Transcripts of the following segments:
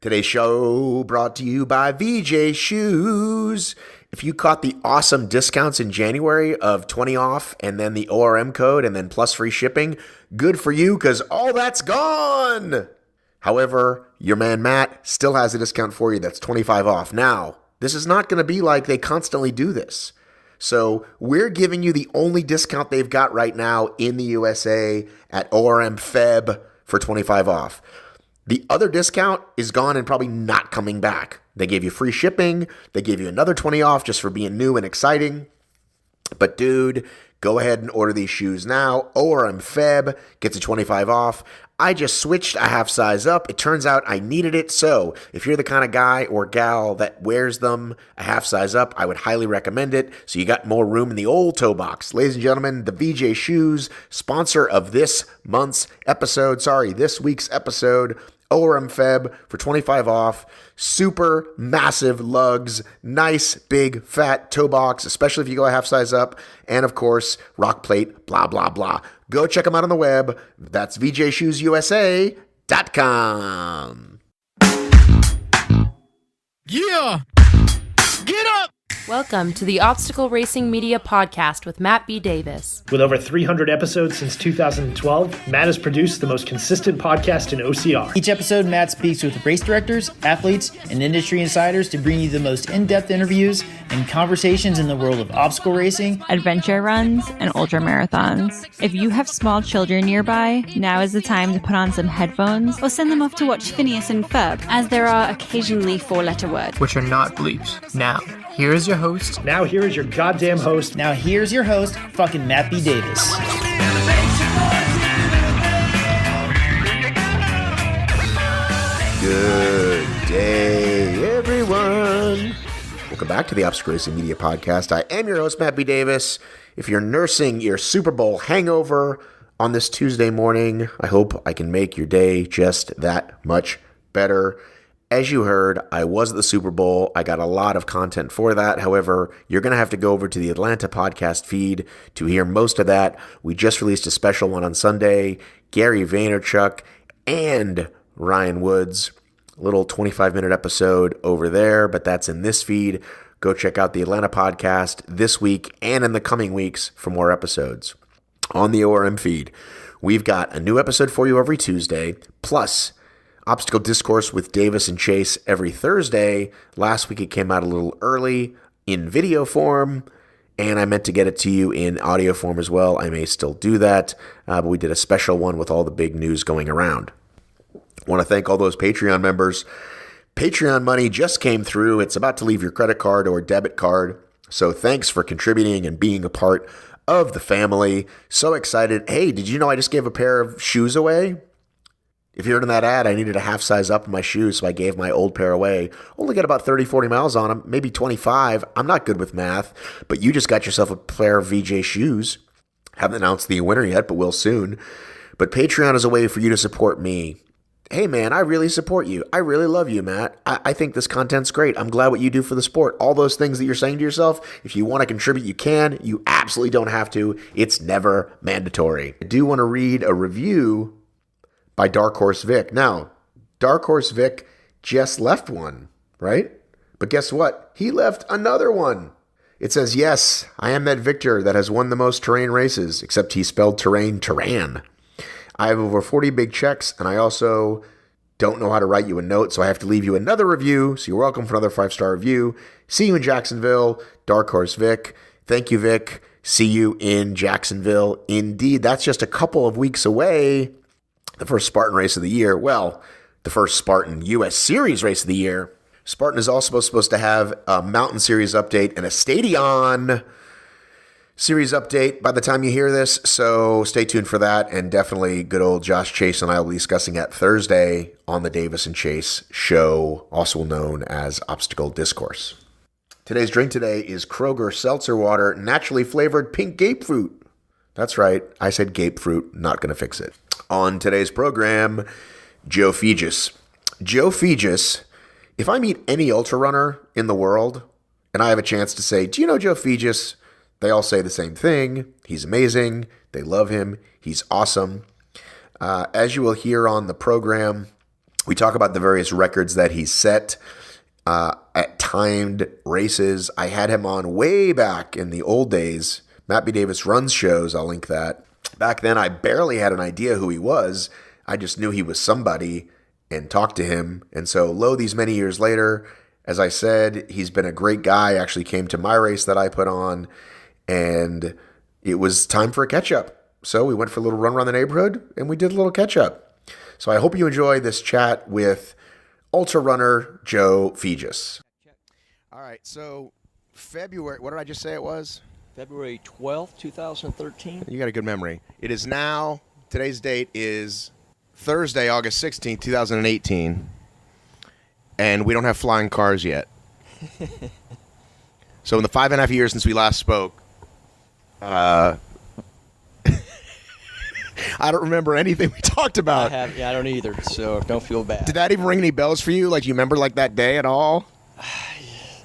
Today's show brought to you by VJ Shoes. If you caught the awesome discounts in January of 20 off and then the ORM code and then plus free shipping, good for you because all that's gone. However, your man Matt still has a discount for you that's 25 off. Now, this is not going to be like they constantly do this. So we're giving you the only discount they've got right now in the USA at ORM FEB for 25 off. The other discount is gone and probably not coming back. They gave you free shipping. They gave you another 20 off just for being new and exciting. But dude, go ahead and order these shoes now. ORM FEB gets a 25 off. I just switched a half size up. It turns out I needed it. So if you're the kind of guy or gal that wears them a half size up, I would highly recommend it. So you got more room in the old toe box. Ladies and gentlemen, the VJ Shoes, sponsor of this week's episode, ORM FEB for 25 off. Super massive lugs, nice big fat toe box, especially if you go a half size up. And of course, rock plate, blah, blah, blah. Go check them out on the web. That's VJShoesUSA.com. Yeah! Get up! Welcome to the Obstacle Racing Media Podcast with Matt B. Davis. With over 300 episodes since 2012, Matt has produced the most consistent podcast in OCR. Each episode, Matt speaks with race directors, athletes, and industry insiders to bring you the most in-depth interviews and conversations in the world of obstacle racing, adventure runs, and ultra marathons. If you have small children nearby, now is the time to put on some headphones or send them off to watch Phineas and Ferb, as there are occasionally four-letter words, which are not bleeps. Now, here is your host. Now here is your goddamn host. Now here's your host, fucking Matt B. Davis. Good day, everyone. Welcome back to the Obstacle Racing Media Podcast. I am your host, Matt B. Davis. If you're nursing your Super Bowl hangover on this Tuesday morning, I hope I can make your day just that much better. As you heard, I was at the Super Bowl. I got a lot of content for that. However, you're going to have to go over to the Atlanta podcast feed to hear most of that. We just released a special one on Sunday. Gary Vaynerchuk and Ryan Woods. A little 25-minute episode over there, but that's in this feed. Go check out the Atlanta podcast this week and in the coming weeks for more episodes. On the ORM feed, we've got a new episode for you every Tuesday, plus Obstacle Discourse with Davis and Chase every Thursday. Last week it came out a little early in video form, and I meant to get it to you in audio form as well. I may still do that, but we did a special one with all the big news going around. I want to thank all those Patreon members. Patreon money just came through. It's about to leave your credit card or debit card, so thanks for contributing and being a part of the family. So excited. Hey, did you know I just gave a pair of shoes away? If you heard in that ad, I needed a half size up in my shoes, so I gave my old pair away. Only got about 30, 40 miles on them, maybe 25. I'm not good with math, but you just got yourself a pair of VJ shoes. Haven't announced the winner yet, but will soon. But Patreon is a way for you to support me. Hey, man, I really support you. I really love you, Matt. I think this content's great. I'm glad what you do for the sport. All those things that you're saying to yourself, if you want to contribute, you can. You absolutely don't have to. It's never mandatory. I do want to read a review by Dark Horse Vic. Now, Dark Horse Vic just left one, right? But guess what? He left another one. It says, yes, I am that Victor that has won the most terrain races, except he spelled terrain Terran. I have over 40 big checks, and I also don't know how to write you a note, so I have to leave you another review. So you're welcome for another 5-star review. See you in Jacksonville, Dark Horse Vic. Thank you, Vic. See you in Jacksonville. Indeed, that's just a couple of weeks away. The first Spartan race of the year. Well, the first Spartan U.S. Series race of the year. Spartan is also supposed to have a Mountain Series update and a Stadion Series update by the time you hear this. So stay tuned for that. And definitely good old Josh Chase and I will be discussing that Thursday on the Davis and Chase show, also known as Obstacle Discourse. Today's drink today is Kroger Seltzer Water, naturally flavored pink grapefruit. That's right. I said grapefruit, not going to fix it. On today's program, Joe Fejes. Joe Fejes, if I meet any ultra runner in the world and I have a chance to say, do you know Joe Fejes? They all say the same thing. He's amazing. They love him. He's awesome. As you will hear on the program, We talk about the various records that he set at timed races. I had him on way back in the old days. Matt B. Davis runs shows. I'll link that. Back then, I barely had an idea who he was. I just knew he was somebody and talked to him. And so, lo, these many years later, as I said, he's been a great guy. Actually came to my race that I put on, and it was time for a catch-up. So we went for a little run around the neighborhood, and we did a little catch-up. So I hope you enjoy this chat with ultra runner Joe Fejes. All right, so February, what did I just say it was? February 12th, 2013. You got a good memory. It is now, today's date is Thursday, August 16th, 2018, and we don't have flying cars yet. So in the 5.5 years since we last spoke, I don't remember anything we talked about. I don't either, so don't feel bad. Did that even ring any bells for you? Like, you remember, like, that day at all?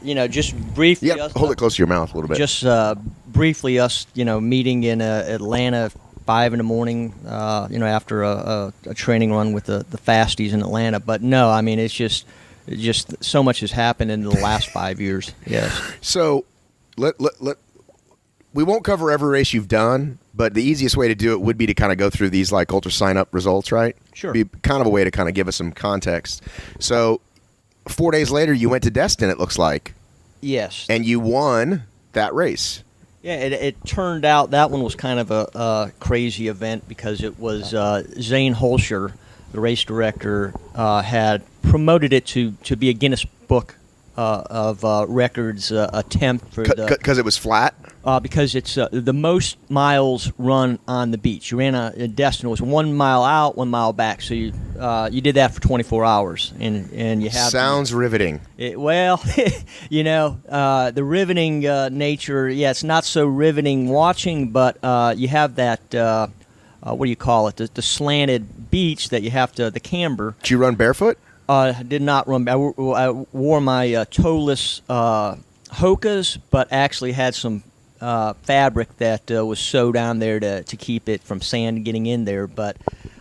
Just briefly. Yeah, hold it close to your mouth a little bit. Just briefly, us, meeting in Atlanta 5 in the morning, after a training run with the Fasties in Atlanta. But no, I mean, it's just so much has happened in the last 5 years. Yes. So, we won't cover every race you've done, but the easiest way to do it would be to kind of go through these like UltraSignup results, right? Sure. Be kind of a way to kind of give us some context. So 4 days later, you went to Destin, it looks like. Yes. And you won that race. Yeah, it turned out that one was kind of a crazy event because it was Zane Holscher, the race director, had promoted it to be a Guinness Book of records attempt for because it was flat. Because it's the most miles run on the beach. You ran a Destin. It was 1 mile out, 1 mile back. So you did that for 24 hours, and you have sounds riveting. The riveting nature. Yeah, it's not so riveting watching, but you have that. What do you call it? The slanted beach that you have to the camber. Did you run barefoot? I did not run. I wore my toeless Hokas, but actually had some fabric that was sewed down there to keep it from sand getting in there. But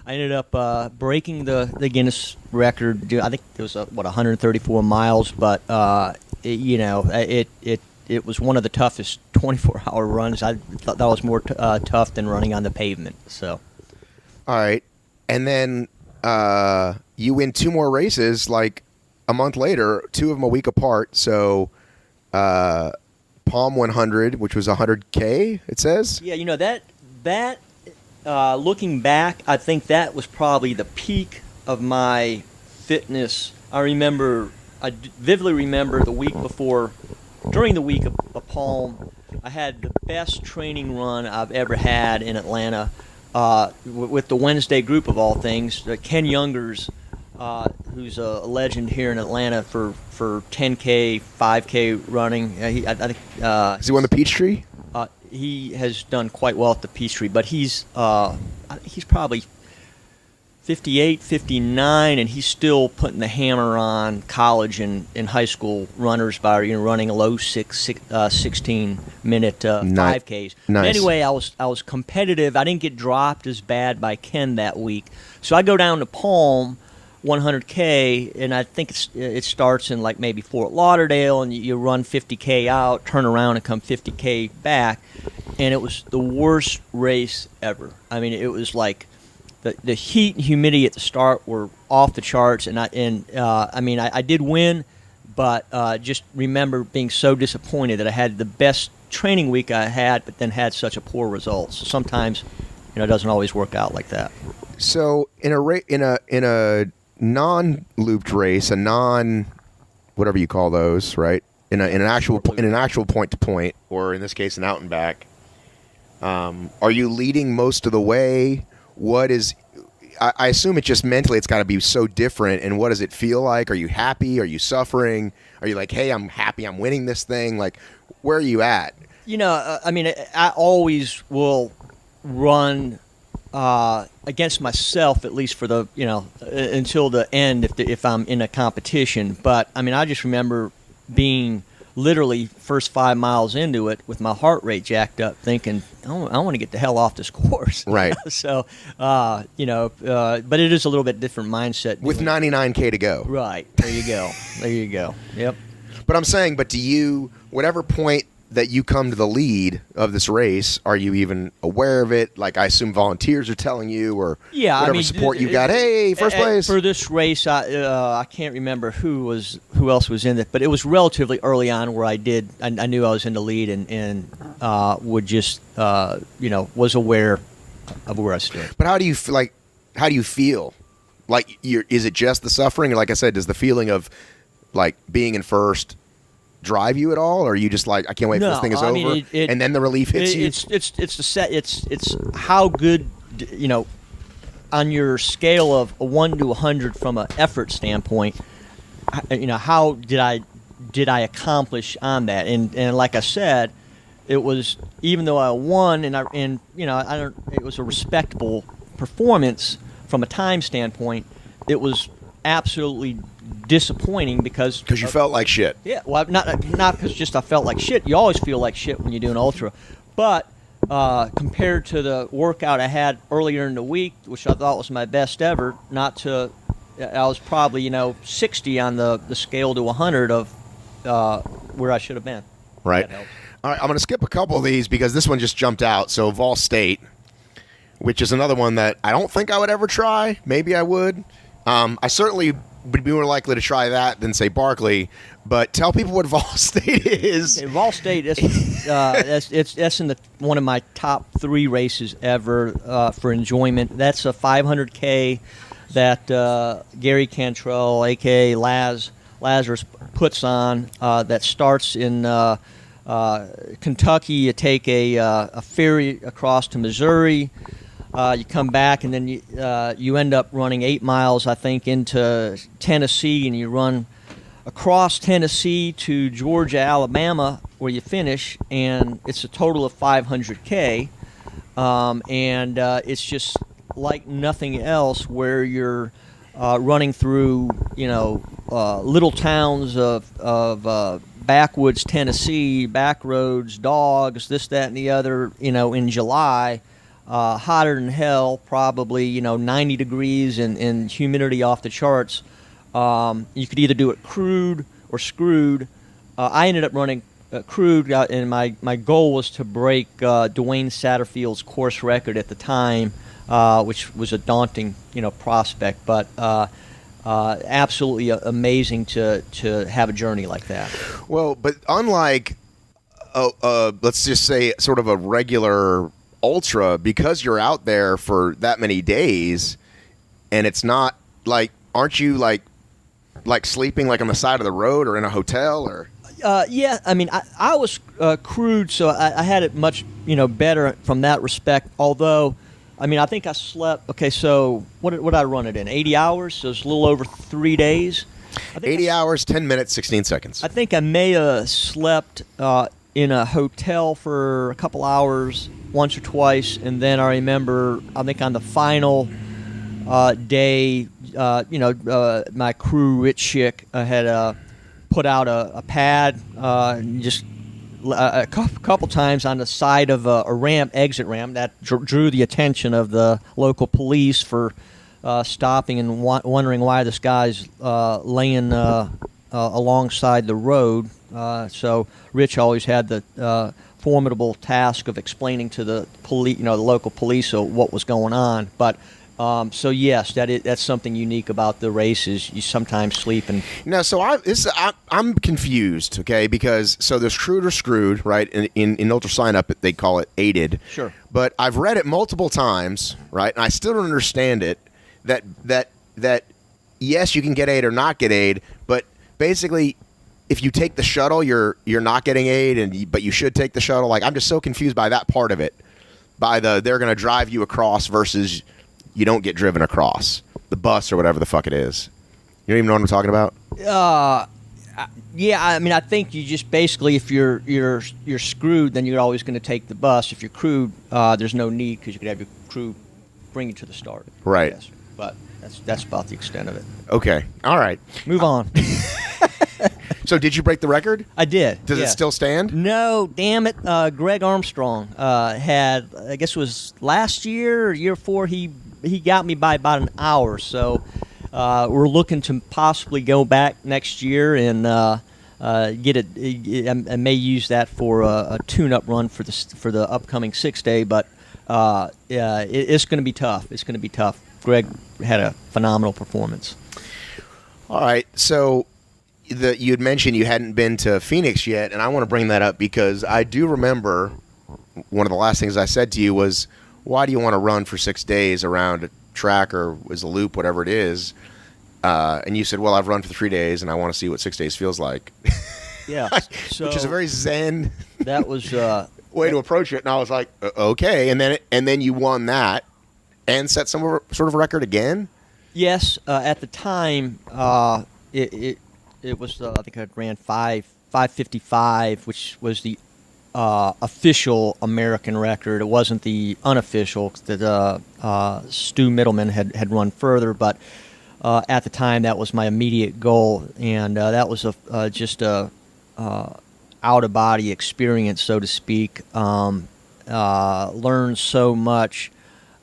I ended up breaking the Guinness record. I think it was 134 miles, but it was one of the toughest 24-hour runs. I thought that was more tough than running on the pavement. So, all right, and then you win 2 more races like a month later, 2 of them a week apart. So. Palm 100, which was 100K, it says? Yeah, that looking back, I think that was probably the peak of my fitness. I vividly remember the week before, during the week of Palm, I had the best training run I've ever had in Atlanta with the Wednesday group of all things. Ken Youngers, who's a legend here in Atlanta for 10K, 5K running. Has he won the Peachtree? He has done quite well at the Peachtree, but he's probably 58, 59, and he's still putting the hammer on college and high school runners by running a low 16-minute 5Ks. Nice. But anyway, I was competitive. I didn't get dropped as bad by Ken that week, so I go down to Palm 100K, and I think it starts in like maybe Fort Lauderdale, and you run 50K out, turn around, and come 50K back, and it was the worst race ever. I mean, it was like the heat and humidity at the start were off the charts, and I did win, but just remember being so disappointed that I had the best training week I had, but then had such a poor result. So sometimes, it doesn't always work out like that. So in a non-looped race, a non whatever you call those, right? In an actual point to point, or in this case, an out and back. Are you leading most of the way? What is? I assume it just mentally it's got to be so different. And what does it feel like? Are you happy? Are you suffering? Are you like, hey, I'm happy, I'm winning this thing? Like, where are you at? I always will run against myself, at least for the until the end if I'm in a competition. But I just remember being literally first 5 miles into it with my heart rate jacked up, thinking, I want to get the hell off this course. Right. So, but it is a little bit different mindset. With 99K to go. Right. There you go. There you go. Yep. But I'm saying, do you, whatever point that you come to the lead of this race, are you even aware of it? Like, I assume volunteers are telling you, or whatever support you got. Hey, first place. For this race, I can't remember who else was in it, but it was relatively early on where I knew I was in the lead and would just was aware of where I stood. But how do you feel? Like, is it just the suffering? Like I said, does the feeling of like being in first drive you at all, or are you just like, I can't wait for this thing is over, and then the relief hits you? It's how good, on your scale of a 1 to 100 from an effort standpoint, how did I accomplish on that? And like I said, it was, even though I won it was a respectable performance from a time standpoint, it was absolutely disappointing because you felt like shit. Yeah, well, not because just I felt like shit. You always feel like shit when you do an ultra, but compared to the workout I had earlier in the week, which I thought was my best ever, I was probably 60 on the scale to 100 of where I should have been. Right. All right, I'm going to skip a couple of these because this one just jumped out. So Vol State, which is another one that I don't think I would ever try. Maybe I would. I certainly would be more likely to try that than, say, Barkley. But tell people what Vol State is. Hey, Vol State, that's in one of my top 3 races ever for enjoyment. That's a 500K that Gary Cantrell, a.k.a. Lazarus, puts on that starts in Kentucky. You take a ferry across to Missouri. You come back, and then you end up running 8 miles, I think, into Tennessee, and you run across Tennessee to Georgia, Alabama, where you finish, and it's a total of 500K, and it's just like nothing else where you're running through, little towns of backwoods Tennessee, back roads, dogs, this, that, and the other, in July. Hotter than hell, probably 90 degrees and humidity off the charts. You could either do it crude or screwed. I ended up running crude, and my goal was to break Dwayne Satterfield's course record at the time, which was a daunting prospect, but absolutely amazing to have a journey like that. Well, but unlike let's just say sort of a regular ultra, because you're out there for that many days, and it's not like, aren't you like sleeping like on the side of the road or in a hotel or? Yeah, I mean, I was crude, so I had it much better from that respect. Although, I mean, I think I slept. Okay, so what did I run it in? 80 hours, so it's a little over 3 days. 80 hours, 10 minutes, 16 seconds. I think I may have slept in a hotel for a couple hours once or twice, and then I remember, I think on the final day, my crew, Rich Schick, had put out a pad just a couple times on the side of a ramp, exit ramp, that drew the attention of the local police for stopping and wondering why this guy's laying alongside the road. So Rich always had the formidable task of explaining to the police, the local police, what was going on. But so yes, that's something unique about the race is you sometimes sleep and. No, so I'm confused, okay, because so there's crude or screwed, right? In UltraSignup they call it aided. Sure. But I've read it multiple times, right, and I still don't understand it. That yes, you can get aid or not get aid, but basically, if you take the shuttle, you're not getting aid, but you should take the shuttle. Like, I'm just so confused by that part of it. By they're going to drive you across versus you don't get driven across the bus or whatever the fuck it is. You don't even know what I'm talking about? Yeah, I mean, I think you just basically, if you're screwed, then you're always going to take the bus. If you're crewed, there's no need because you could have your crew bring you to the start. Right. Yes. But that's about the extent of it. Okay. All right. Move on. So did you break the record? I did. Does it still stand? No, damn it. Greg Armstrong had, I guess it was last year or year before, he got me by about an hour. So we're looking to possibly go back next year and get it. I may use that for a tune-up run for the upcoming 6-day, but it's going to be tough. It's going to be tough. Greg had a phenomenal performance. All right, so you had mentioned you hadn't been to Phoenix yet, and I want to bring that up because I do remember one of the last things I said to you was, why do you want to run for 6 days around a track or as a loop, whatever it is? And you said, well, I've run for 3 days, and I want to see what 6 days feels like. Yeah. So which is a very zen that was way to approach it. And I was like, okay. And then you won that and set some sort of record again? Yes, at the time, it was I think I ran 5:55, which was the official American record. It wasn't the unofficial that Stu Middleman had run further, but at the time that was my immediate goal, and that was just a out of body experience, so to speak. Learned so much.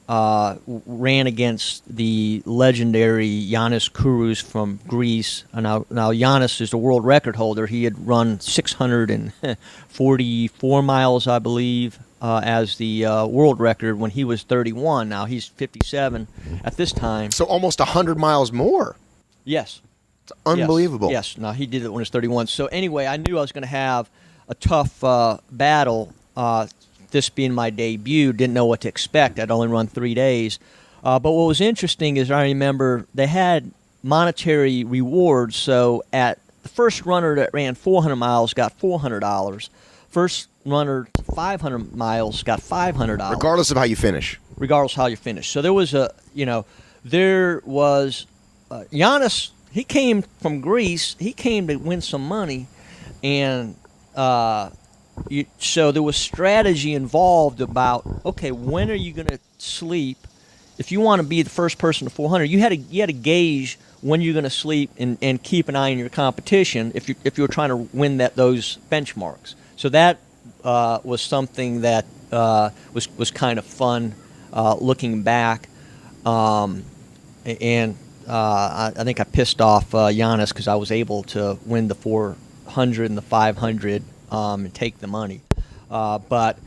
Ran against the legendary Yannis Kouros from Greece. Now Yannis is the world record holder. He had run 644 miles, I believe, as the world record when he was 31. Now he's 57 at this time. So almost 100 miles more. Yes. It's unbelievable. Yes. No, he did it when he was 31. So anyway, I knew I was going to have a tough battle. This being my debut, didn't know what to expect. I'd only run 3 days. But what was interesting is I remember they had monetary rewards. So at the first runner that ran 400 miles got $400. First runner to 500 miles got $500. Regardless of how you finish. Regardless of how you finish. So there was Giannis, he came from Greece. He came to win some money. And so there was strategy involved about, okay, when are you going to sleep? If you want to be the first person to 400, you had to gauge when you're going to sleep and keep an eye on your competition if you were trying to win those benchmarks. So that was something that was kind of fun looking back. I think I pissed off Giannis because I was able to win the 400 and the 500 and take the money. But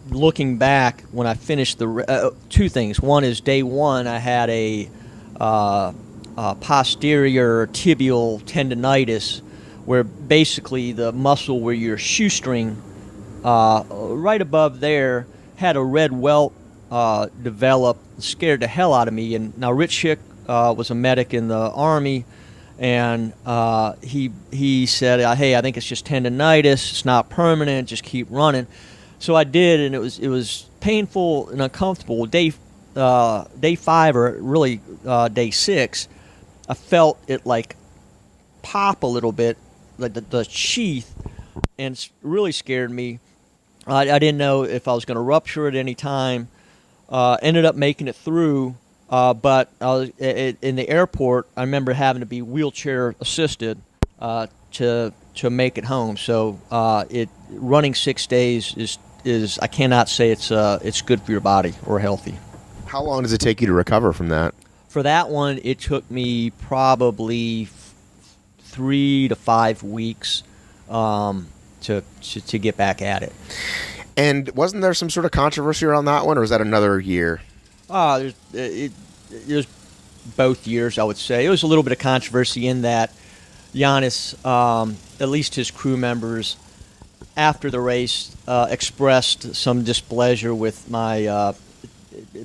looking back, when I finished two things. One is day one, I had a posterior tibial tendonitis, where basically the muscle where your shoestring right above there had a red welt develop, scared the hell out of me. And now Rich Schick was a medic in the Army, and he said, hey, I think it's just tendonitis. It's not permanent. Just keep running. So I did, and it was painful and uncomfortable. Day 5, or really day 6, I felt it like pop a little bit, like the sheath, and it really scared me. I didn't know if I was going to rupture at any time. Ended up making it through. But I was in the airport. I remember having to be wheelchair assisted to make it home. So running 6 days is I cannot say it's good for your body or healthy. How long does it take you to recover from that? For that one, it took me probably 3 to 5 weeks to get back at it. And wasn't there some sort of controversy around that one, or was that another year? It was both years, I would say. It was a little bit of controversy in that Giannis, at least his crew members, after the race, expressed some displeasure with my,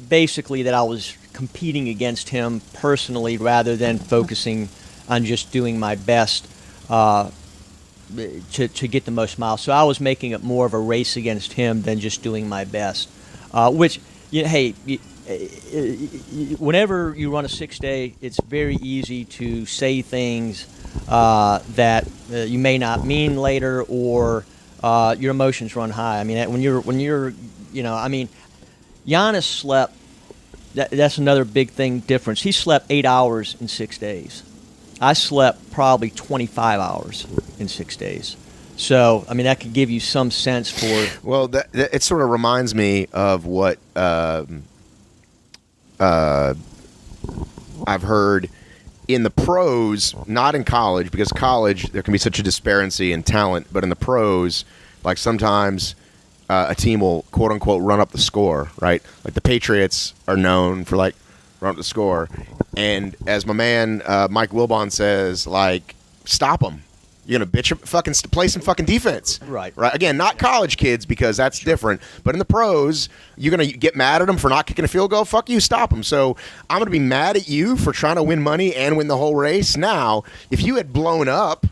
basically that I was competing against him personally rather than focusing on just doing my best to get the most miles. So I was making it more of a race against him than just doing my best, which, whenever you run a 6-day, it's very easy to say things that you may not mean later, or your emotions run high. I mean, when you're Giannis slept. That's another big thing difference. He slept 8 hours in 6 days. I slept probably 25 hours in 6 days. So, I mean, that could give you some sense for... Well, it sort of reminds me of what I've heard in the pros, not in college, because college, there can be such a disparity in talent, but in the pros, like sometimes a team will, quote-unquote, run up the score, right? Like the Patriots are known for, like, run up the score. And as my man Mike Wilbon says, like, stop them. You're going to bitch, fucking play some fucking defense. Right. Again, not college kids because that's different. But in the pros, you're going to get mad at them for not kicking a field goal. Fuck you, stop them. So I'm going to be mad at you for trying to win money and win the whole race. Now, if you had blown up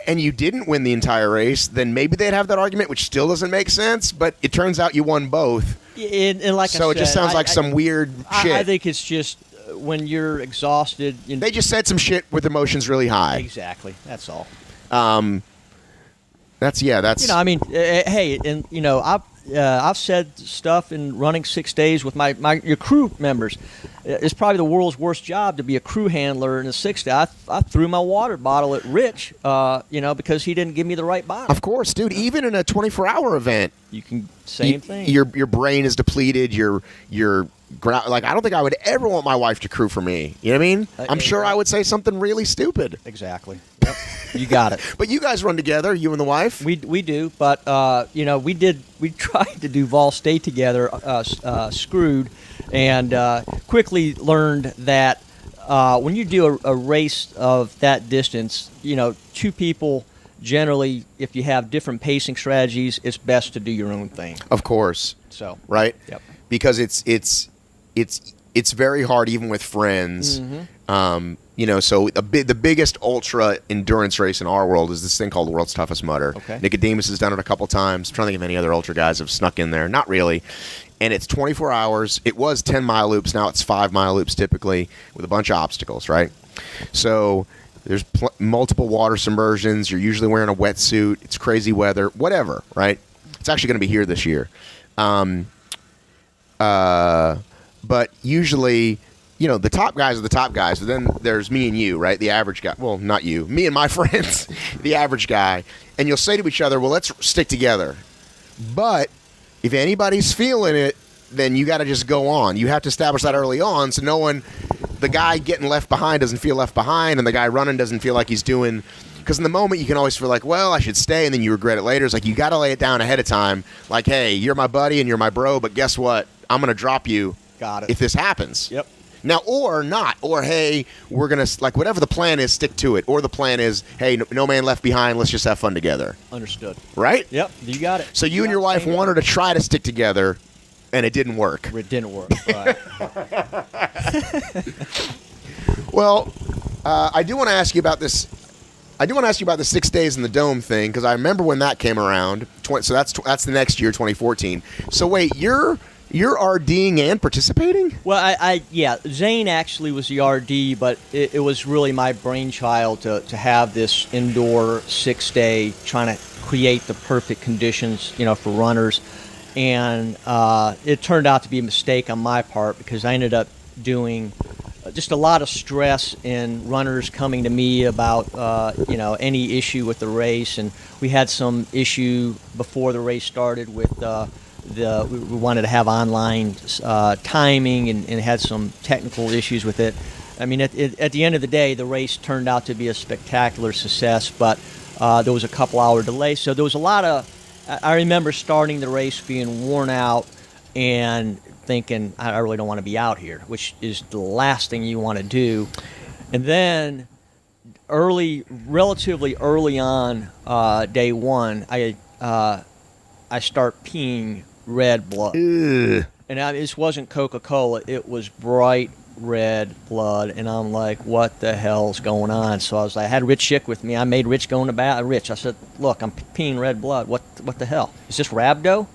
and you didn't win the entire race, then maybe they'd have that argument, which still doesn't make sense. But it turns out you won both. And like so I it just said, sounds like some weird shit. I think it's just when you're exhausted. They just said some shit with emotions really high. Exactly. That's all. That's. You know, I mean, hey, and you know, I've said stuff in running 6 days with your crew members. It's probably the world's worst job to be a crew handler in a 6 day. I threw my water bottle at Rich, you know, because he didn't give me the right bottle. Of course, dude. Even in a 24-hour event, you can same thing. Your brain is depleted. Your like, I don't think I would ever want my wife to crew for me. You know what I mean? I'm sure I would say something really stupid. Exactly. Yep. You got it. But you guys run together, you and the wife? We do, but you know, we tried to do Vol State together, screwed, and quickly learned that when you do a race of that distance, you know, two people generally, if you have different pacing strategies, it's best to do your own thing. Of course. So right? Yep. Because it's very hard even with friends. Mm-hmm. You know, so the biggest ultra endurance race in our world is this thing called the World's Toughest Mudder. Okay. Nicodemus has done it a couple times. I'm trying to think of any other ultra guys have snuck in there. Not really. And it's 24 hours. It was 10-mile loops. Now it's 5-mile loops typically with a bunch of obstacles, right? So there's multiple water submersions. You're usually wearing a wetsuit. It's crazy weather. Whatever, right? It's actually going to be here this year. But usually, you know, the top guys are the top guys, but then there's me and you, right? The average guy. Well, not you. Me and my friends, the average guy. And you'll say to each other, well, let's stick together. But if anybody's feeling it, then you got to just go on. You have to establish that early on so the guy getting left behind doesn't feel left behind, and the guy running doesn't feel like he's doing... Because in the moment, you can always feel like, well, I should stay, and then you regret it later. It's like you got to lay it down ahead of time. Like, hey, you're my buddy and you're my bro, but guess what? I'm going to drop you if this happens. Yep. Now, or not. Or, hey, we're going to, like, whatever the plan is, stick to it. Or the plan is, hey, no man left behind. Let's just have fun together. Understood. Right? Yep. You got it. So you and your wife wanted to try to stick together, and it didn't work. It didn't work. Right. Well, I do want to ask you about this. I do want to ask you about the 6 days in the dome thing, because I remember when that came around. So that's the next year, 2014. So wait, you're RDing and participating? Well, yeah, Zane actually was the RD, but it was really my brainchild to have this indoor 6 day, trying to create the perfect conditions, you know, for runners. And it turned out to be a mistake on my part, because I ended up doing just a lot of stress in runners coming to me about you know, any issue with the race, and we had some issue before the race started with we wanted to have online timing, and had some technical issues with it. I mean, at the end of the day, the race turned out to be a spectacular success, but there was a couple-hour delay, so there was a lot of. I remember starting the race being worn out and thinking, I really don't want to be out here, which is the last thing you want to do. And then relatively early on, day one, I start peeing red blood. Ugh. And this wasn't Coca-Cola, it was bright red blood, and I'm like, what the hell's going on? So I had Rich Schick with me. I made Rich go in the bath. Rich, I said, look, I'm peeing red blood. What the hell? Is this rhabdo?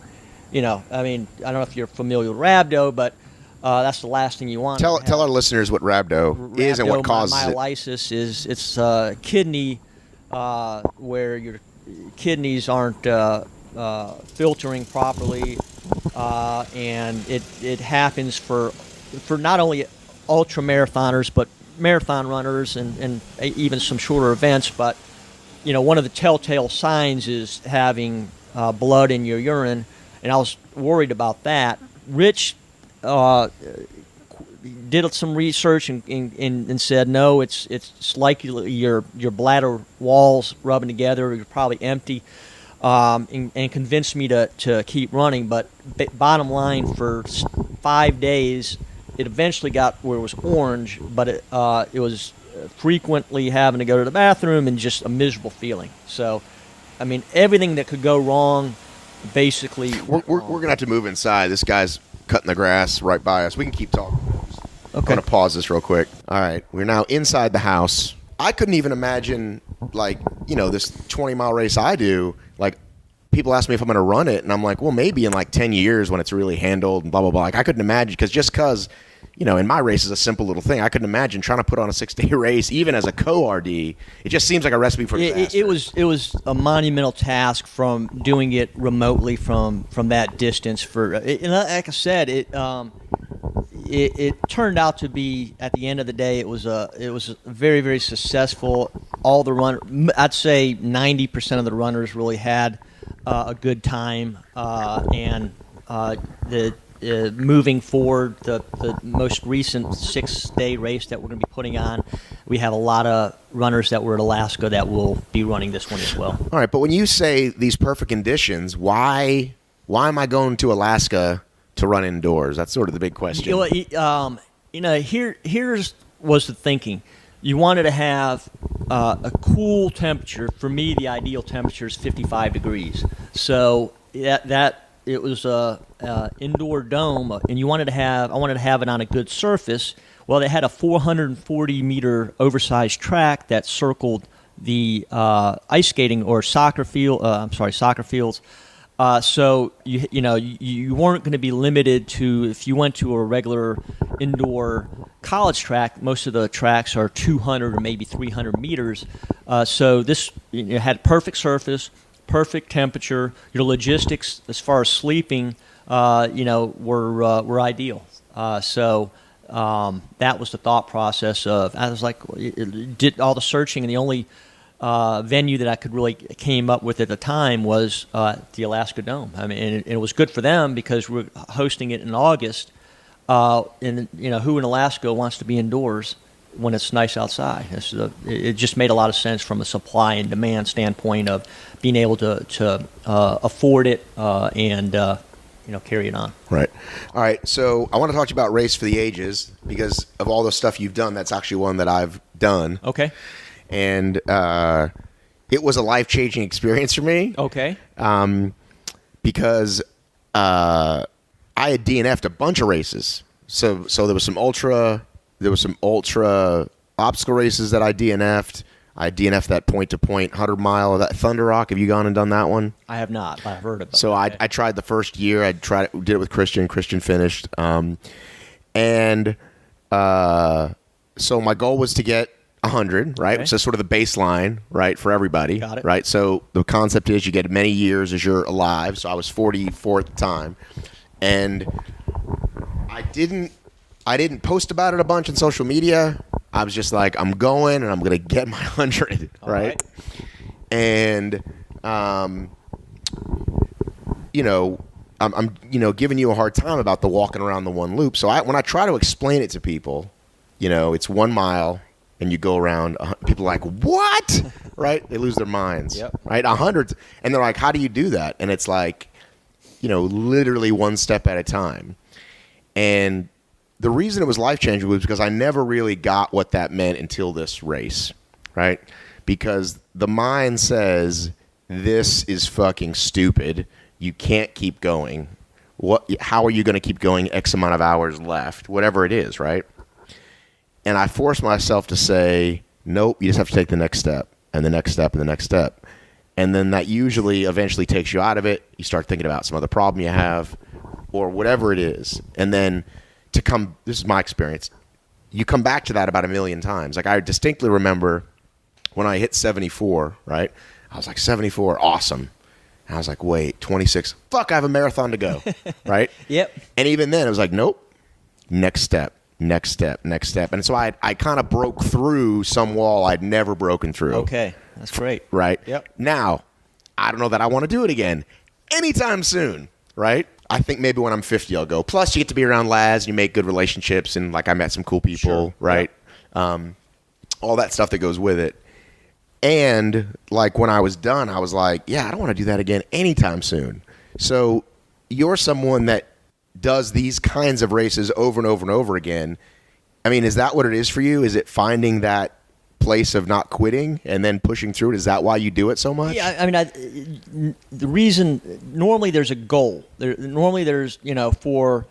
You know, I mean, I don't know if you're familiar with rhabdo, but that's the last thing you want. Tell our listeners what rhabdo is and what causes myelitis it. It's kidney where your kidneys aren't filtering properly, and it happens for not only ultra marathoners but marathon runners and even some shorter events, but one of the telltale signs is having blood in your urine, and I was worried about that. Rich did some research and said no, it's likely your bladder walls rubbing together. You're probably empty, and convinced me to keep running. But bottom line, for 5 days, it eventually got where it was orange, but it was frequently having to go to the bathroom and just a miserable feeling. So, I mean, everything that could go wrong, basically. We're gonna have to move inside. This guy's cutting the grass right by us. We can keep talking. Okay. I'm gonna pause this real quick. All right, we're now inside the house. I couldn't even imagine, like, this 20-mile race I do. Like, people ask me if I'm gonna run it, and I'm like, well, maybe in like 10 years when it's really handled and blah blah blah. Like, I couldn't imagine because. In my race is a simple little thing. I couldn't imagine trying to put on a 6-day race, even as a co-RD. It just seems like a recipe for disaster. It was a monumental task from doing it remotely from that distance. And like I said, it turned out to be, at the end of the day, it was very, very successful. All the I'd say 90% of the runners really had a good time, and moving forward, the most recent 6-day race that we're going to be putting on, we have a lot of runners that were at Alaska that will be running this one as well. All right, but when you say these perfect conditions, why am I going to Alaska to run indoors? That's sort of the big question. Here's was the thinking. You wanted to have a cool temperature. For me, the ideal temperature is 55 degrees. So that it was a indoor dome, and I wanted to have it on a good surface. Well, they had a 440-meter oversized track that circled the ice skating or soccer fields. So you weren't going to be limited to, if you went to a regular indoor college track, most of the tracks are 200 or maybe 300 meters. So this had perfect surface, perfect temperature. Your logistics as far as sleeping, were ideal. So that was the thought process of. I was like, did all the searching, and the only venue that I could really came up with at the time was the Alaska Dome. I mean, and it was good for them because we're hosting it in August. And who in Alaska wants to be indoors when it's nice outside? It just made a lot of sense from a supply and demand standpoint of being able to afford it and carry it on. Right. All right. So I want to talk to you about Race for the Ages because of all the stuff you've done. That's actually one that I've done. Okay. And it was a life-changing experience for me. Okay. Because I had DNF'd a bunch of races. So there was some ultra obstacle races that I DNF'd. I DNF'd that point-to-point 100-mile of that Thunder Rock. Have you gone and done that one? I have not. I've heard of it. So I tried the first year. Did it with Christian. Christian finished. So my goal was to get 100, right? Okay. So sort of the baseline, right, for everybody. Got it. Right? So the concept is you get as many years as you're alive. So I was 44 at the time. And I didn't post about it a bunch on social media. I was just like, I'm going and I'm going to get my 100, right? And I'm giving you a hard time about the walking around the one loop. So when I try to explain it to people, it's 1 mile and you go around, people are like, what? Right? They lose their minds. Yep. Right? 100. And they're like, how do you do that? And it's like, literally one step at a time. And the reason it was life-changing was because I never really got what that meant until this race, right? Because the mind says, this is fucking stupid. You can't keep going. How are you going to keep going X amount of hours left? Whatever it is, right? And I forced myself to say, nope, you just have to take the next step, and the next step, and the next step. And then that usually eventually takes you out of it. You start thinking about some other problem you have or whatever it is. And then this is my experience, you come back to that about 1 million times. Like I distinctly remember when I hit 74, right? I was like, 74, awesome. And I was like, wait, 26, fuck, I have a marathon to go, right? Yep. And even then, it was like, nope, next step, next step. And so I kind of broke through some wall I'd never broken through. Okay, that's great. Right? Yep. Now, I don't know that I want to do it again anytime soon, right? I think maybe when I'm 50 I'll go. Plus, you get to be around lads, you make good relationships, and like I met some cool people, Sure. right? Yep. All that stuff that goes with it. And like when I was done, I was like, yeah, I don't want to do that again anytime soon. So you're someone that does these kinds of races over and over and over again. I mean, is that what it is for you? Is it finding that place of not quitting and then pushing through it? Is that why you do it so much? Yeah, I mean, the reason normally there's a goal. Normally there's for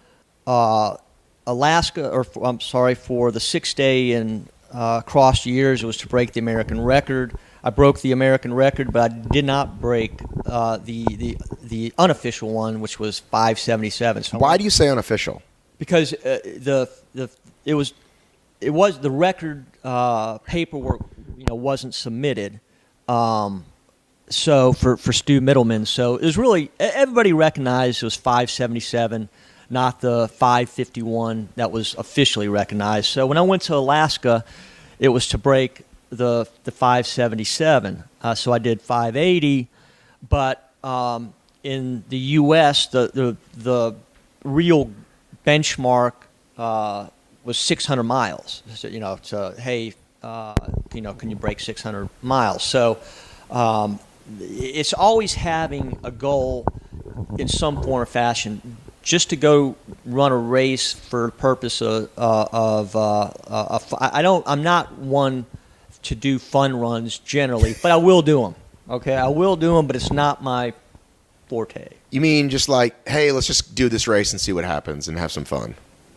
Alaska for the 6-day and across years it was to break the American record. I broke the American record, but I did not break the unofficial one, which was 5:77. So why do you say unofficial? Because the record paperwork wasn't submitted. So for Stu Middleman, so it was really everybody recognized it was 5:77, not the 5:51 that was officially recognized. So when I went to Alaska, it was to break the 5:77. So I did 5:80, but in the U.S. the real benchmark was 600 miles. So hey, can you break 600 miles? So it's always having a goal in some form or fashion. Just to go run a race for the purpose I'm not one to do fun runs generally, but I will do them. Okay, I will do them, but it's not my forte. You mean just like, hey, let's just do this race and see what happens and have some fun?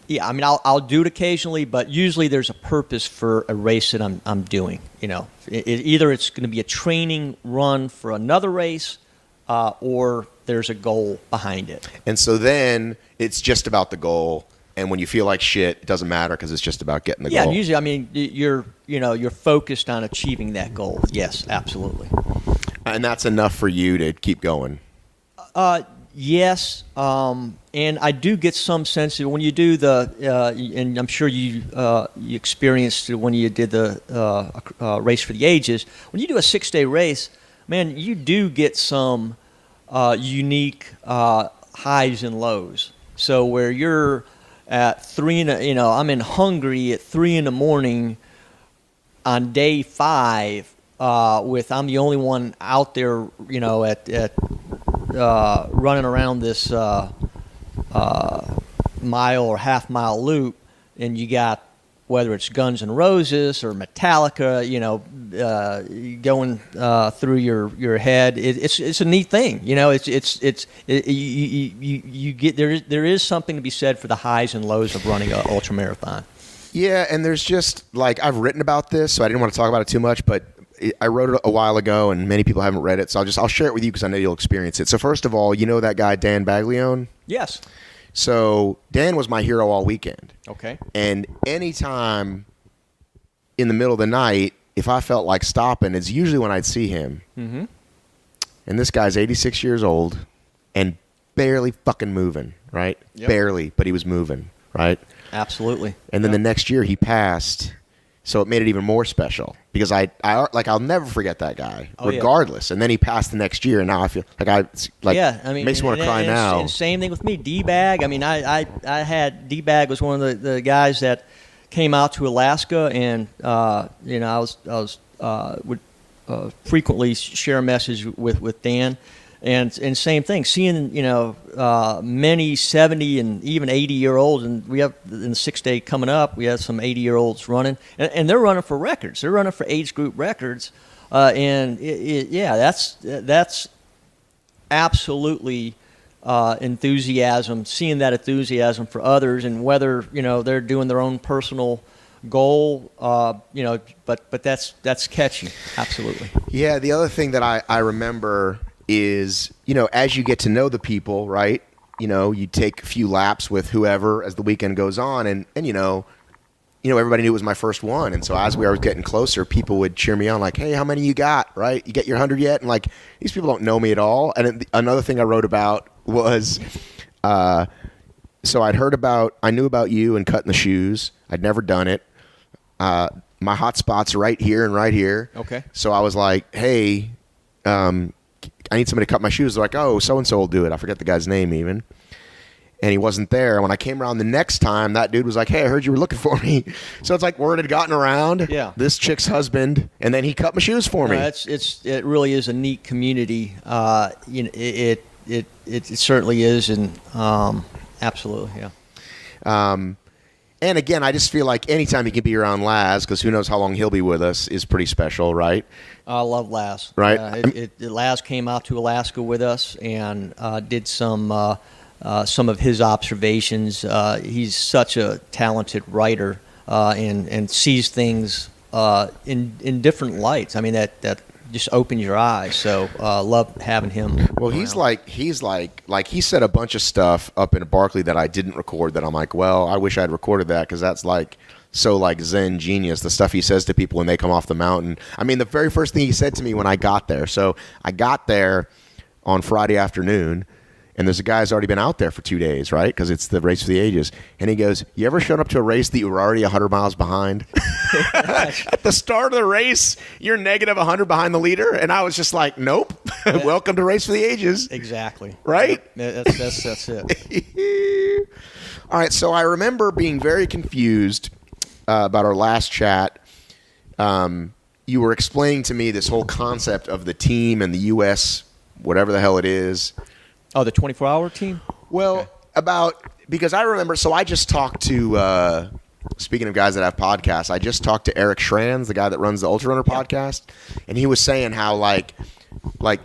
Yeah, I mean, I'll do it occasionally, but usually there's a purpose for a race that I'm doing. Either it's going to be a training run for another race, or there's a goal behind it. And so then it's just about the goal, and when you feel like shit, it doesn't matter because it's just about getting the goal. Yeah, usually, I mean, you're focused on achieving that goal. Yes, absolutely. And that's enough for you to keep going. Yes, and I do get some sense of when you do and I'm sure you experienced it when you did the race for the ages. When you do a 6-day race, man, you do get some unique highs and lows. So where you're at 3, I'm in Hungary at 3 a.m. on day 5. I'm the only one out there, at running around this mile or half-mile loop, and you got whether it's Guns N' Roses or Metallica, going through your head. It's a neat thing, you get there is something to be said for the highs and lows of running an ultramarathon. Yeah, and there's just like I've written about this, so I didn't want to talk about it too much, but I wrote it a while ago, and many people haven't read it, so I'll share it with you because I know you'll experience it. So first of all, you know that guy Dan Baglione? Yes. So Dan was my hero all weekend. Okay. And anytime in the middle of the night, if I felt like stopping, it's usually when I'd see him. Mm-hmm. And this guy's 86 years old and barely fucking moving, right? Yep. Barely, but he was moving, right? Absolutely. And then the next year he passed. So it made it even more special because I'll never forget that guy, regardless. Yeah. And then he passed the next year, and now I feel makes me want to cry now. And same thing with me, D-Bag. I mean, I had D-Bag was one of the guys that came out to Alaska, and I would frequently share a message with Dan. And same thing, seeing many 70 and even 80-year-olds, and we have in the 6-day coming up, we have some 80-year-olds running, and they're running for records. They're running for age group records, that's absolutely enthusiasm. Seeing that enthusiasm for others, and whether they're doing their own personal goal, but that's catchy, absolutely. Yeah, the other thing that I remember is, as you get to know the people, right? You take a few laps with whoever as the weekend goes on, and everybody knew it was my first one. And so as we were getting closer, people would cheer me on like, hey, how many you got, right? You get your 100 yet? And like, these people don't know me at all. And another thing I wrote about was so I knew about you and cutting the shoes. I'd never done it. My hot spot's right here and right here. Okay. So I was like, hey, I need somebody to cut my shoes. They're like, oh, so-and-so will do it. I forget the guy's name even. And he wasn't there. When I came around the next time, that dude was like, hey, I heard you were looking for me. So it's like word had gotten around. Yeah. This chick's husband, and then he cut my shoes for me. It really is a neat community. It certainly is, and absolutely, yeah. And again, I just feel like anytime you can be around Laz, because who knows how long he'll be with us, is pretty special, right? I love Laz. Right. Laz came out to Alaska with us and did some of his observations. He's such a talented writer and sees things in different lights. I mean, that just opens your eyes. So love having him. Well, around. he's like he said a bunch of stuff up in Berkeley that I didn't record. That I'm like, well, I wish I'd recorded that because that's like so like Zen genius. The stuff he says to people when they come off the mountain. I mean, the very first thing he said to me when I got there. So I got there on Friday afternoon. And there's a guy who's already been out there for 2 days, right? Because it's the race for the ages. And he goes, you ever shown up to a race that you were already 100 miles behind? At the start of the race, you're negative 100 behind the leader. And I was just like, nope. Welcome to Race for the Ages. Exactly. Right? That's it. All right. So I remember being very confused about our last chat. You were explaining to me this whole concept of the team and the U.S., whatever the hell it is. Oh, the 24-hour team? Well, because I remember, so I just talked to, speaking of guys that have podcasts, I just talked to Eric Schranz, the guy that runs the Ultra Runner podcast, and he was saying how, like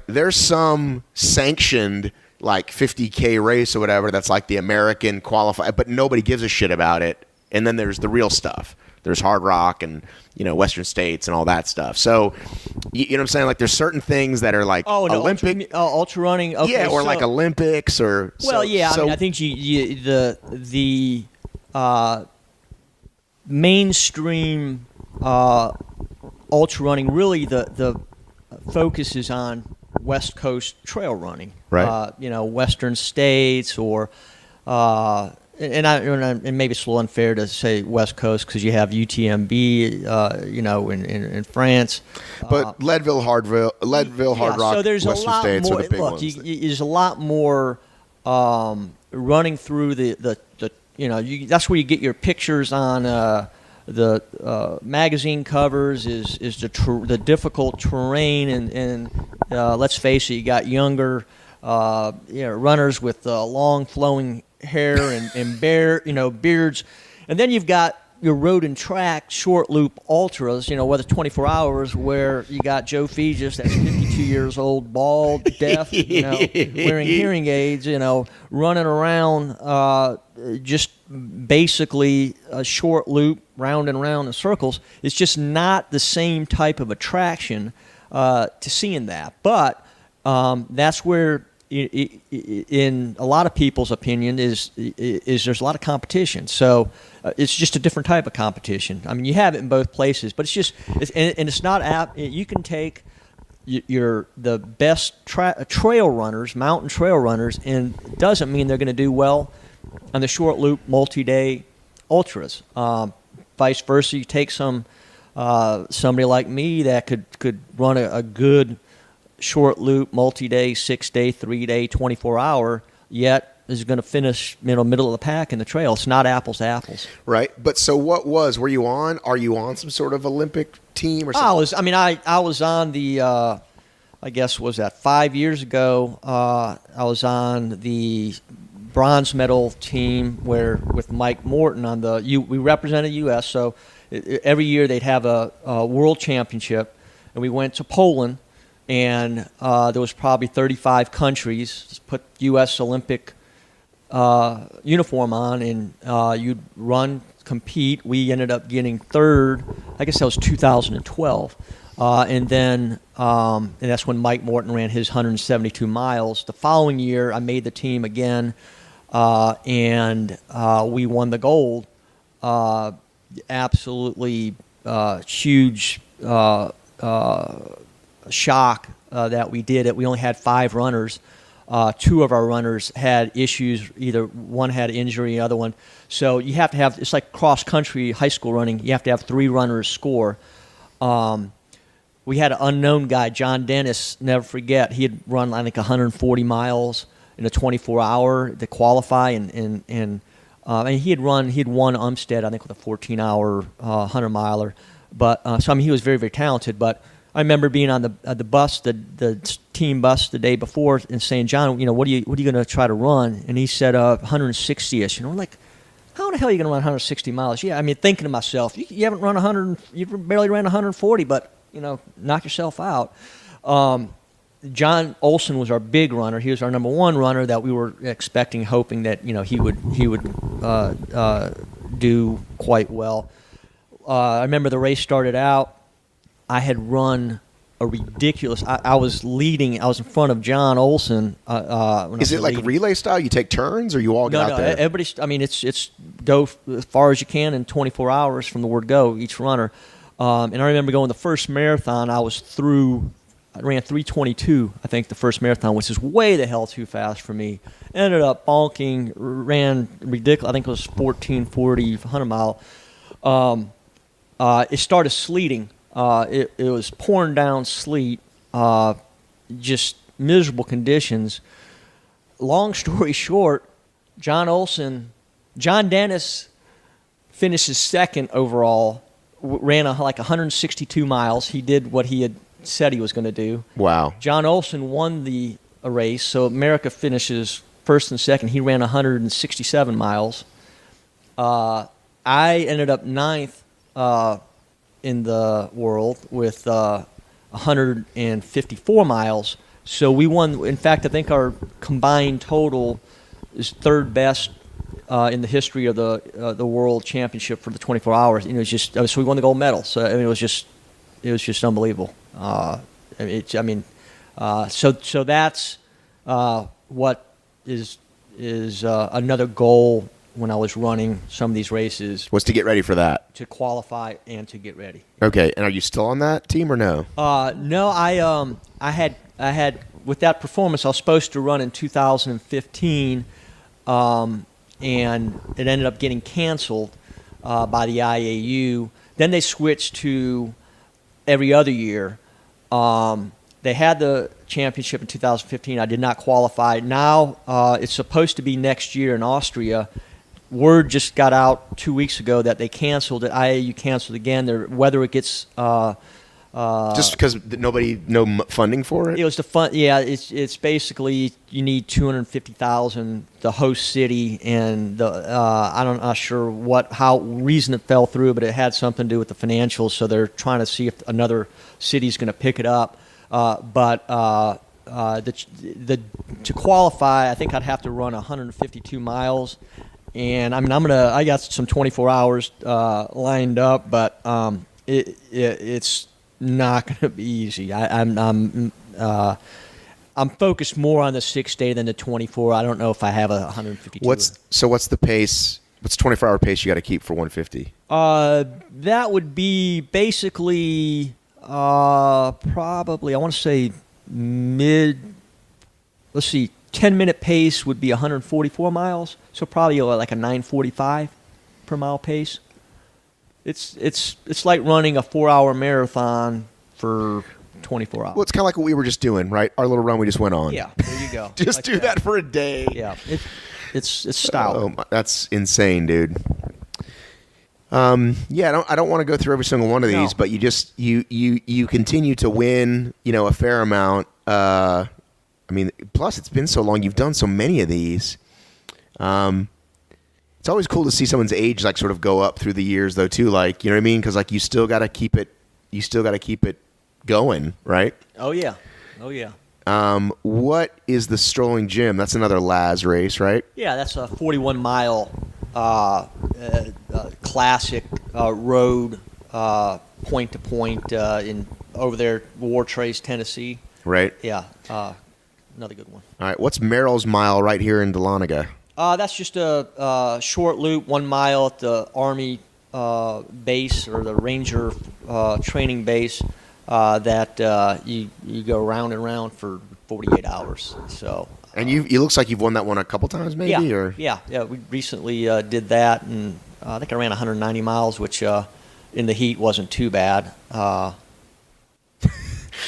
there's some sanctioned, like, 50K race or whatever that's like the American qualifier, but nobody gives a shit about it, and then there's the real stuff. There's Hard Rock and, Western States and all that stuff. So, you know what I'm saying? Like, there's certain things that are like Olympic. Ultra running. Okay, yeah, or like Olympics or. Well, I mean, I think the mainstream ultra running, really the focus is on West Coast trail running. Right. Western States or. And maybe it's a little unfair to say West Coast because you have UTMB, in France. But Leadville, Hard Rock, so there's Western a lot States more. are the big Look, ones. there's a lot more running through the that's where you get your pictures on the magazine covers is the difficult terrain and let's face it, you got younger runners with long flowing hair and beards, and then you've got your road and track short loop ultras, whether 24 hours, where you got Joe Fejes, that's 52 years old, bald, deaf, wearing hearing aids, running around just basically a short loop, round and round in circles. It's just not the same type of attraction to seeing that. But that's where, in a lot of people's opinion, is there's a lot of competition. So it's just a different type of competition. I mean, you have it in both places, but it's not you can take the best trail runners, mountain trail runners, and it doesn't mean they're going to do well on the short loop multi-day ultras. Vice versa, you take somebody like me that could run a good short loop, multi-day, 6-day, 3-day, 24-hour, yet is going to finish middle of the pack in the trail. It's not apples to apples. Right. But so are you on some sort of Olympic team or something? I was on the, I guess, was that 5 years ago, I was on the bronze medal team with Mike Morton we represented U.S., so every year they'd have a world championship, and we went to Poland. And there was probably 35 countries. Just put U.S. Olympic uniform on, and you'd run, compete. We ended up getting third. I guess that was 2012. And that's when Mike Morton ran his 172 miles. The following year, I made the team again, and we won the gold. Absolutely huge shock that we did it. We only had 5 runners two of our runners had issues. Either one had injury, the other one. So you have to have, it's like cross country high school running. You have to have 3 runners score. We had an unknown guy, John Dennis, never forget. He had run, I think, 140 miles in a 24-hour to qualify, and he had won Umstead, I think, with a 14-hour 100-miler. But so I mean, he was very, very talented. But I remember being on the bus, the team bus, the day before, and saying, John, what are you going to try to run? And he said 160ish. We're like, how the hell are you going to run 160 miles? Yeah, I mean, thinking to myself, you haven't run 100, you barely ran 140, but knock yourself out. John Olson was our big runner. He was our number 1 runner that we were expecting, hoping that he would do quite well. I remember the race started out. I had run a ridiculous. I was leading. I was in front of John Olson. Is it like relay style? You take turns, or you all get out there? Everybody. I mean, it's go as far as you can in 24 hours from the word go. Each runner. And I remember going the first marathon. I ran 3:22. I think the first marathon, which is way the hell too fast for me. Ended up bonking. Ran ridiculous. I think it was 14:40 100 mile. It started sleeting. It was pouring down sleet, just miserable conditions. Long story short, John Dennis finishes second overall, ran like 162 miles. He did what he had said he was going to do. Wow. John Olson won the race, so America finishes first and second. He ran 167 miles. I ended up 9th. In the world with 154 miles. So we won. In fact, I think our combined total is 3rd best in the history of the world championship for the 24 hours. So we won the gold medal. So I mean, it was just unbelievable. So that's what is another goal. When I was running some of these races, was to get ready for that, to qualify and to get ready. Okay, and are you still on that team or no? No, I had with that performance, I was supposed to run in 2015, and it ended up getting canceled by the IAU. Then they switched to every other year. They had the championship in 2015. I did not qualify. Now it's supposed to be next year in Austria. Word just got out 2 weeks ago that they canceled it. IAU canceled again. Whether it gets just because no funding for it. It was the fun. Yeah, it's basically you need 250,000 the host city, and I'm not sure how reason it fell through, but it had something to do with the financials. So they're trying to see if another city's going to pick it up. To qualify, I think I'd have to run 152 miles. And I got some 24 hours lined up, but it's not going to be easy. I'm focused more on the 6-day than the 24. I don't know if I have a 152. What's the pace? What's 24-hour pace you got to keep for 150? That would be basically probably, I want to say let's see, 10-minute pace would be 144 miles, so probably like a 9:45 per mile pace. It's like running a 4-hour marathon for 24 hours. Well, it's kind of like what we were just doing, right? Our little run we just went on. Yeah, there you go. Just like do that for a day. Yeah, it's stout. Oh, that's insane, dude. Yeah, I don't want to go through every single one of these, but you continue to win, a fair amount. Plus it's been so long. You've done so many of these. It's always cool to see someone's age like sort of go up through the years, though, too. Like, you know what I mean? Because like you still got to keep it going, right? Oh yeah. What is the Strolling Jim? That's another Laz race, right? Yeah, that's a 41-mile classic road point to point in over there, War Trace, Tennessee. Right. Yeah. Another good one. All right. What's Merrill's Mile right here in Dahlonega? That's just a short loop, 1 mile at the Army base or the Ranger training base. that you go round and round for 48 hours. So. And it looks like you've won that one a couple times, maybe? Yeah. We recently did that, and I think I ran 190 miles, which in the heat wasn't too bad.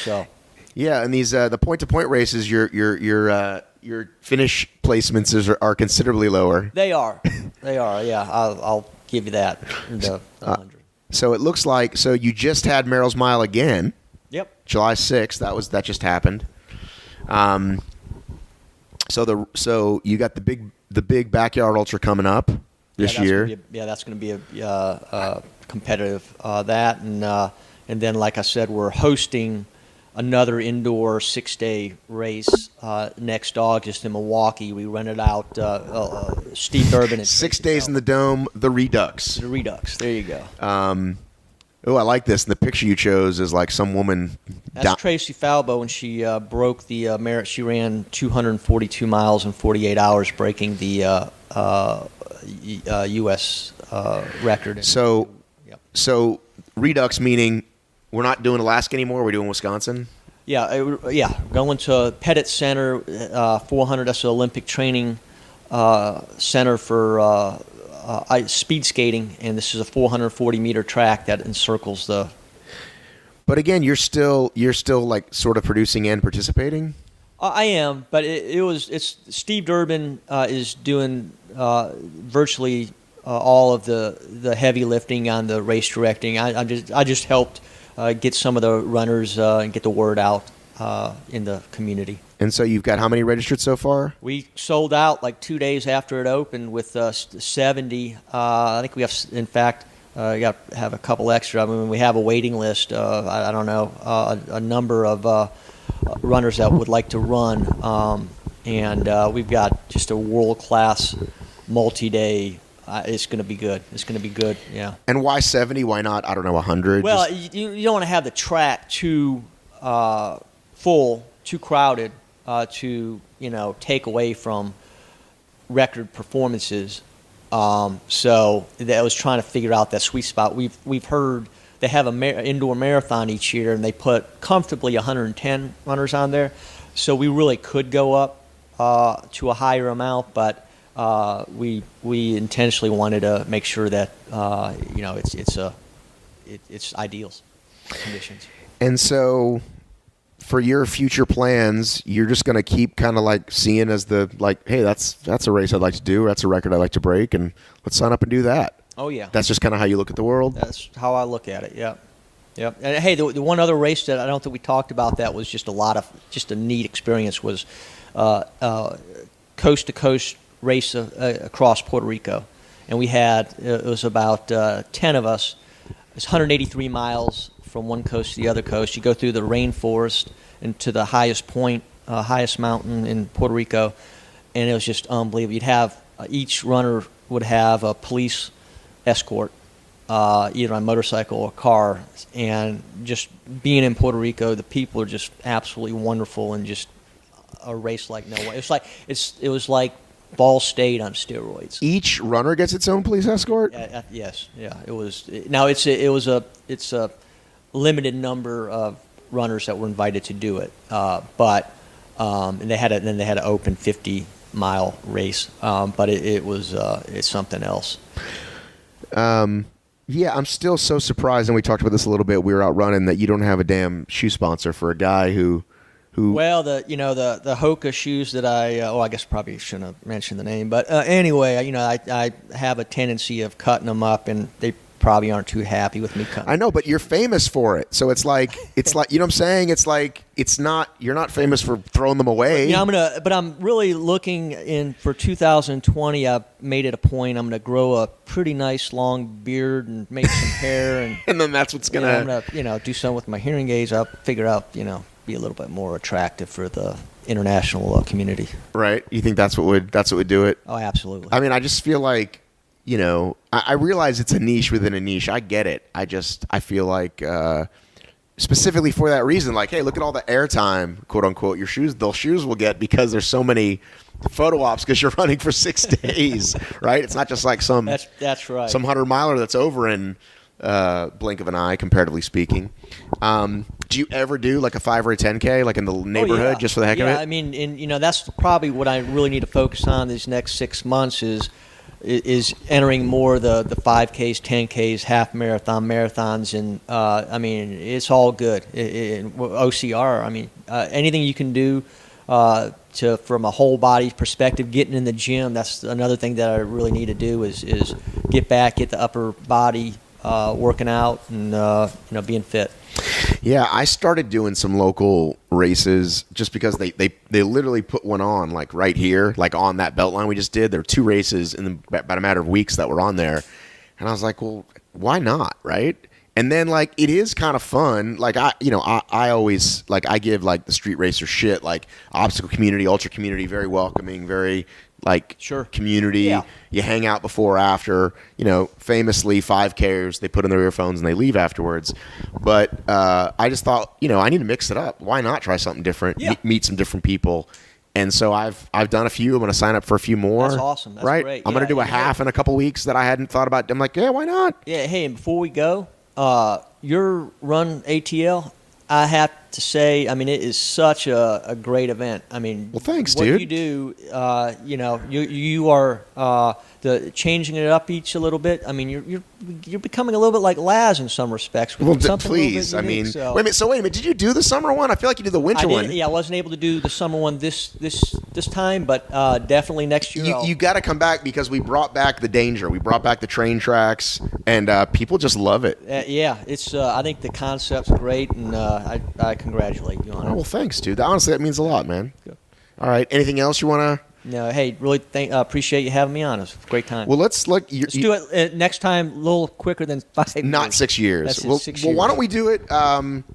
So. Yeah, and these the point-to-point races, your finish placements are considerably lower. They are. Yeah, I'll give you that. The 100. So it looks like you just had Merrill's Mile again. Yep. July 6th. That just happened. So you got the big backyard ultra coming up this year. That's going to be a competitive that, and then like I said, we're hosting another indoor 6-day race next August in Milwaukee. We rented out Steve Durbin. And 6 days in the Dome, the Redux. The Redux. There you go. I like this. And the picture you chose is like some woman. That's Tracy Falbo, when she broke the merit. She ran 242 miles in 48 hours, breaking the U.S. record. So Redux meaning we're not doing Alaska anymore. We're doing Wisconsin. Yeah. Going to Pettit Center, 400. That's the Olympic training center for speed skating, and this is a 440-meter track that encircles the. But again, you're still like sort of producing and participating. I am, but it's Steve Durbin is doing virtually all of the heavy lifting on the race directing. I just helped get some of the runners and get the word out in the community. And so you've got how many registered so far? We sold out like 2 days after it opened with 70. I think we have, in fact, got to have a couple extra. I mean, we have a waiting list. I don't know, a number of runners that would like to run, and we've got just a world-class multi-day. It's going to be good. Yeah. And why 70? Why not, I don't know, 100? Well, you don't want to have the track too full, too crowded to take away from record performances. So I was trying to figure out that sweet spot. We've heard they have an indoor marathon each year, and they put comfortably 110 runners on there. So we really could go up to a higher amount, but we intentionally wanted to make sure that it's ideal conditions. And so, for your future plans, you're just going to keep kind of like seeing as hey, that's a race I'd like to do, or that's a record I'd like to break, and let's sign up and do that. Oh yeah, that's just kind of how you look at the world. That's how I look at it. Yep. And hey, the one other race that I don't think we talked about that was just a neat experience was coast to coast race across Puerto Rico, and we had it was about 10 of us. It's 183 miles from one coast to the other coast. You go through the rainforest and to the highest point, highest mountain in Puerto Rico, and it was just unbelievable. You'd have each runner would have a police escort, either on a motorcycle or car, and just being in Puerto Rico, the people are just absolutely wonderful, and just a race like no way. It was like Ball State on steroids. Each runner gets its own police escort? Yes. Yeah. It was. Now it's a limited number of runners that were invited to do it, but and they had an open 50-mile race, but it's something else. Yeah, I'm still so surprised, and we talked about this a little bit. We were out running that you don't have a damn shoe sponsor for a guy who. Well, the Hoka shoes that I guess probably shouldn't have mentioned the name, but anyway, I have a tendency of cutting them up, and they probably aren't too happy with me cutting. I know, but you're famous for it, so it's like you know what I'm saying. It's like you're not famous for throwing them away. Yeah, but I'm really looking in for 2020. I made it a point. I'm going to grow a pretty nice long beard and make some hair, and and then that's what's I'm gonna do something with my hearing aids. I'll figure out be a little bit more attractive for the international community. Right? You think that's what would do it? Oh, absolutely. I mean, I just feel like I realize it's a niche within a niche. I get it. I feel like specifically for that reason, like, hey, look at all the airtime, quote unquote, your shoes will get because there's so many photo ops because you're running for 6 days, right? It's not just like some that's right. some 100-miler that's over in blink of an eye, comparatively speaking. Do you ever do like a 5 or a 10K, like in the neighborhood, just for the heck of it? Yeah, I mean, and that's probably what I really need to focus on these next 6 months is entering more the 5Ks, 10Ks, half marathon, marathons, and I mean, it's all good. OCR, I mean, anything you can do from a whole body perspective, getting in the gym, that's another thing that I really need to do is get the upper body working out and being fit. Yeah, I started doing some local races just because they literally put one on like right here, like on that belt line we just did. There were 2 races in about a matter of weeks that were on there, and I was like, well, why not, right? And then like it is kind of fun. Like I always like I give like the street racer shit, like obstacle community, ultra community, very welcoming, very like community. Yeah. You hang out before, after, famously 5Kers, they put in their earphones and they leave afterwards. But I just thought, I need to mix it up. Why not try something different, meet some different people? And so I've done a few. I'm going to sign up for a few more. That's awesome. That's right? Great. I'm going to do a half in a couple weeks that I hadn't thought about. I'm like, yeah, why not? Yeah, hey, and before we go, your run ATL, I have to say, I mean, it is such a great event. I mean, well, thanks, what dude. You do, you are the changing it up each a little bit. I mean, you're becoming a little bit like Laz in some respects. Well, please, I mean, so. wait a minute. Did you do the summer one? I feel like you did the winter one. Yeah, I wasn't able to do the summer one this time, but definitely next year. You got to come back because we brought back the danger. We brought back the train tracks, and people just love it. Yeah, it's. I think the concept's great, and I congratulate you on it. Well, thanks, dude. Honestly, that means a lot, man. Good. All right. Anything else you want to? No. Hey, really appreciate you having me on. It was a great time. Well, let's do it next time a little quicker than 5 years. Not 6 years. That's 6 years. Well, why don't we do it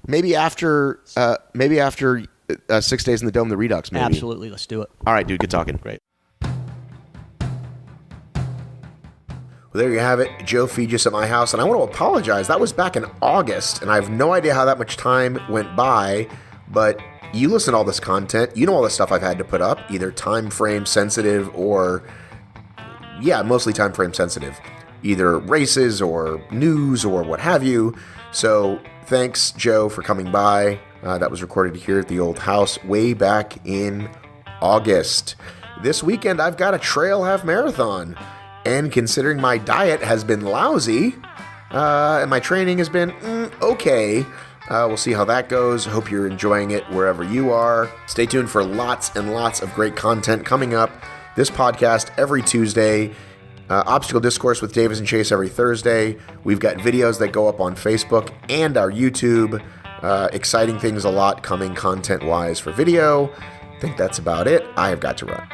maybe after 6 days in the Dome, the Redux, maybe? Absolutely. Let's do it. All right, dude. Good talking. Great. Well, there you have it, Joe Fejes at my house, and I want to apologize. That was back in August, and I have no idea how that much time went by, but you listen to all this content, you know all the stuff I've had to put up, either time frame sensitive or, mostly time frame sensitive, either races or news or what have you. So thanks, Joe, for coming by. That was recorded here at the old house way back in August. This weekend, I've got a trail half marathon. And considering my diet has been lousy, and my training has been okay, we'll see how that goes. Hope you're enjoying it wherever you are. Stay tuned for lots and lots of great content coming up. This podcast every Tuesday. Obstacle Discourse with Davis and Chase every Thursday. We've got videos that go up on Facebook and our YouTube. Exciting things a lot coming content-wise for video. I think that's about it. I have got to run.